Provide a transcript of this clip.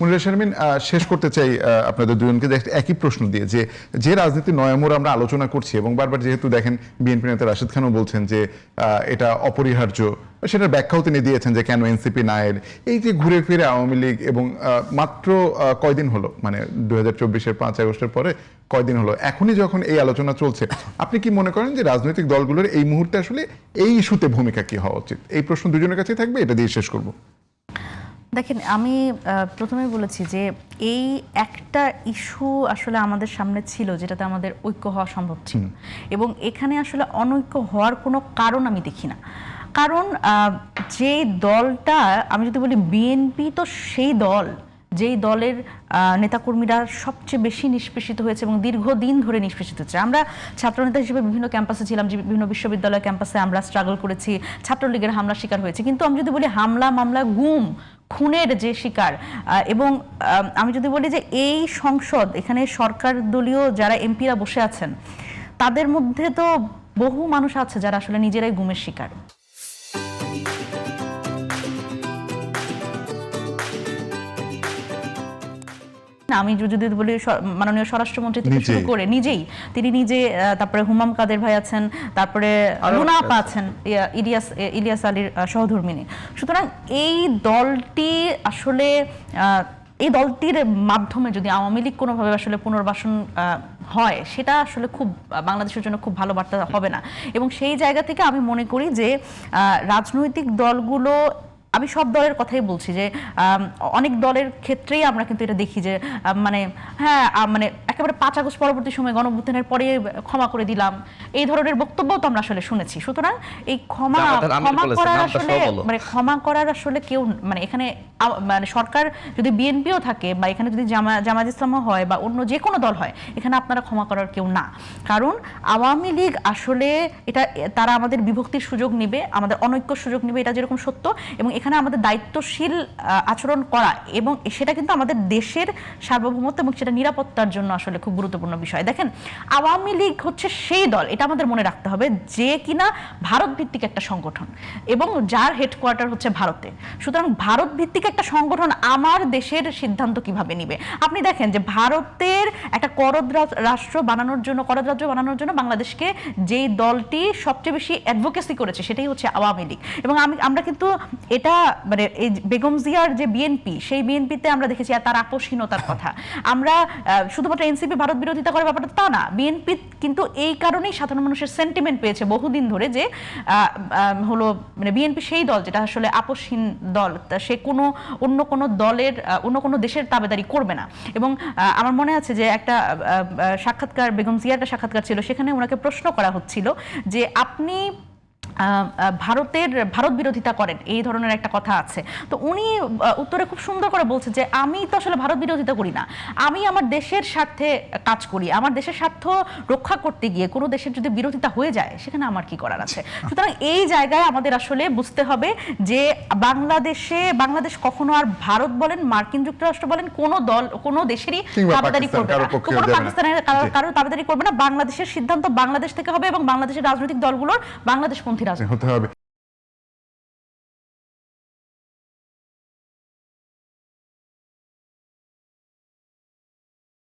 মুনিরা শারমিন, শেষ করতে চাই আপনাদের দুজনকে একই প্রশ্ন দিয়ে যে রাজনীতি নয়ামোড় আমরা আলোচনা করছি এবং বারবার যেহেতু দেখেন বিএনপি নেতা রাশেদ খানও বলছেন যে এটা অপরিহার্য, সেটার ব্যাখ্যাও তিনি দিয়েছেন যে কেন এনসিপি না এর। এই যে ঘুরে ফিরে আওয়ামী লীগ এবং মাত্র কয়দিন হলো, মানে 2024-এর 5 আগস্টের পরে কয়দিন হলো, এখনই যখন এই আলোচনা চলছে, আপনি কি মনে করেন যে রাজনৈতিক দলগুলোর এই মুহূর্তে আসলে এই ইস্যুতে ভূমিকা কি হওয়া উচিত? এই প্রশ্ন দুজনের কাছেই থাকবে, এটা দিয়ে শেষ করব। দেখেন, আমি প্রথমেই বলেছি যে এই একটা ইস্যু আসলে আমাদের সামনে ছিল যেটাতে আমাদের ঐক্য হওয়া সম্ভব ছিল, এবং এখানে আসলে অনৈক্য হওয়ার কোনো কারণ আমি দেখি না। কারণ যে দলটা, আমি যদি বলি বিএনপি, তো সেই দল যেই দলের নেতাকর্মীরা সবচেয়ে বেশি নিষ্পেষিত হয়েছে এবং দীর্ঘদিন ধরে নিষ্পেষিত হচ্ছে। আমরা ছাত্রনেতা হিসেবে বিভিন্ন ক্যাম্পাসে ছিলাম, যে বিভিন্ন বিশ্ববিদ্যালয় ক্যাম্পাসে আমরা স্ট্রাগল করেছি, ছাত্রলীগের হামলার শিকার হয়েছে। কিন্তু আমি যদি বলি হামলা, মামলা, গুম, খুনের যে শিকার, এবং আমি যদি বলি যে এই সংসদ, এখানে সরকার দলীয় যারা এমপিরা বসে আছেন, তাদের মধ্যে তো বহু মানুষ আছে যারা আসলে নিজেরাই গুমের শিকার। আমি যদি বলি মাননীয় স্বরাষ্ট্রমন্ত্রী থেকে শুরু করে তিনি নিজে, তারপরে হুমাম কাদের ভাই আছেন, তারপরে লুনা আপা আছেন, ইলিয়াস আলীর সহধর্মিনী। সুতরাং এই দলটি আসলে, এই দলটির মাধ্যমে যদি আওয়ামী লীগ কোনোভাবে আসলে পুনর্বাসন হয়, সেটা আসলে খুব বাংলাদেশের জন্য খুব ভালো বার্তা হবে না। এবং সেই জায়গা থেকে আমি মনে করি যে রাজনৈতিক দলগুলো, আমি সব দলের কথাই বলছি, যে অনেক দলের ক্ষেত্রেই আমরা কিন্তু এটা দেখি যে মানে মানে একেবারে 5 আগস্ট পরবর্তী সময় গণঅভ্যুত্থানের পরে ক্ষমা করে দিলাম, এই ধরনের বক্তব্য তো আমরা আসলে শুনেছি। সুতরাং এই ক্ষমা করার আসলে, মানে ক্ষমা করার আসলে কেউ, মানে এখানে মানে সরকার যদি বিএনপিও থাকে বা এখানে যদি জামায়াত ইসলামও হয় বা অন্য যে কোনো দল হয়, এখানে আপনারা ক্ষমা করার কেউ না। কারণ আওয়ামী লীগ আসলে এটা, তারা আমাদের বিভক্তির সুযোগ নেবে, আমাদের অনৈক্যর সুযোগ নেবে, এটা যেরকম সত্য, এবং এখানে আমাদের দায়িত্বশীল আচরণ করা, এবং সেটা কিন্তু আমাদের দেশের সার্বভৌমত্ব এবং সেটা নিরাপত্তার জন্য আসলে খুব গুরুত্বপূর্ণ বিষয়। দেখেন, আওয়ামী লীগ হচ্ছে সেই দল, এটা আমাদের মনে রাখতে হবে, যে কিনা ভারত ভিত্তিক একটা সংগঠন এবং যার হেডকোয়ার্টার হচ্ছে ভারতে। সুতরাং ভারত ভিত্তিক একটা সংগঠন আমার দেশের সিদ্ধান্ত কিভাবে নিবে? আপনি দেখেন যে ভারতের একটা করদ রাজ্য বানানোর জন্য বাংলাদেশকে যেই দলটি সবচেয়ে বেশি অ্যাডভোকেসি করেছে, সেটাই হচ্ছে আওয়ামী লীগ। এবং আমরা কিন্তু এটা, মানে এই বেগম জিয়ার যে বিএনপি, সেই বিএনপিতে আমরা দেখেছি তার আপোষহীনতার কথা। আমরা শুধুমাত্র এনসিপি ভারত বিরোধিতা করে ব্যাপারটা তা না, বিএনপি কিন্তু এই কারণেই সাধারণ মানুষের সেন্টিমেন্ট পেয়েছে বহুদিন ধরে, যে হলো মানে বিএনপি সেই দল যেটা আসলে আপোষহীন দল, সে অন্য কোনো দলের, অন্য কোনো দেশের তাবেদারি করবে না। এবং আমার মনে আছে যে একটা সাক্ষাৎকার, বেগম জিয়ার একটা সাক্ষাৎকার ছিল, সেখানে ওনাকে প্রশ্ন করা হচ্ছিল যে আপনি ভারত বিরোধিতা করেন, এই ধরনের একটা কথা আছে। তো উনি উত্তরে খুব সুন্দর করে বলছে যে আমি তো আসলে ভারত বিরোধিতা করি না, আমি আমার দেশের স্বার্থে কাজ করি, আমার দেশের স্বার্থ রক্ষা করতে গিয়ে কোনো দেশের যদি বিরোধিতা হয়ে যায়, সেখানে আমার কি করার আছে? সুতরাং এই জায়গায় আমাদের আসলে বুঝতে হবে যে বাংলাদেশ কখনো আর ভারত বলেন, মার্কিন যুক্তরাষ্ট্র বলেন, কোনো দেশেরই তাবেদারি করবে না, কোনো পাকিস্তানের কারোর তাবেদারি করবে না। বাংলাদেশের সিদ্ধান্ত বাংলাদেশ থেকে হবে, এবং বাংলাদেশের রাজনৈতিক দলগুলোর বাংলাদেশপন্থী রাজনীতি হতে হবে।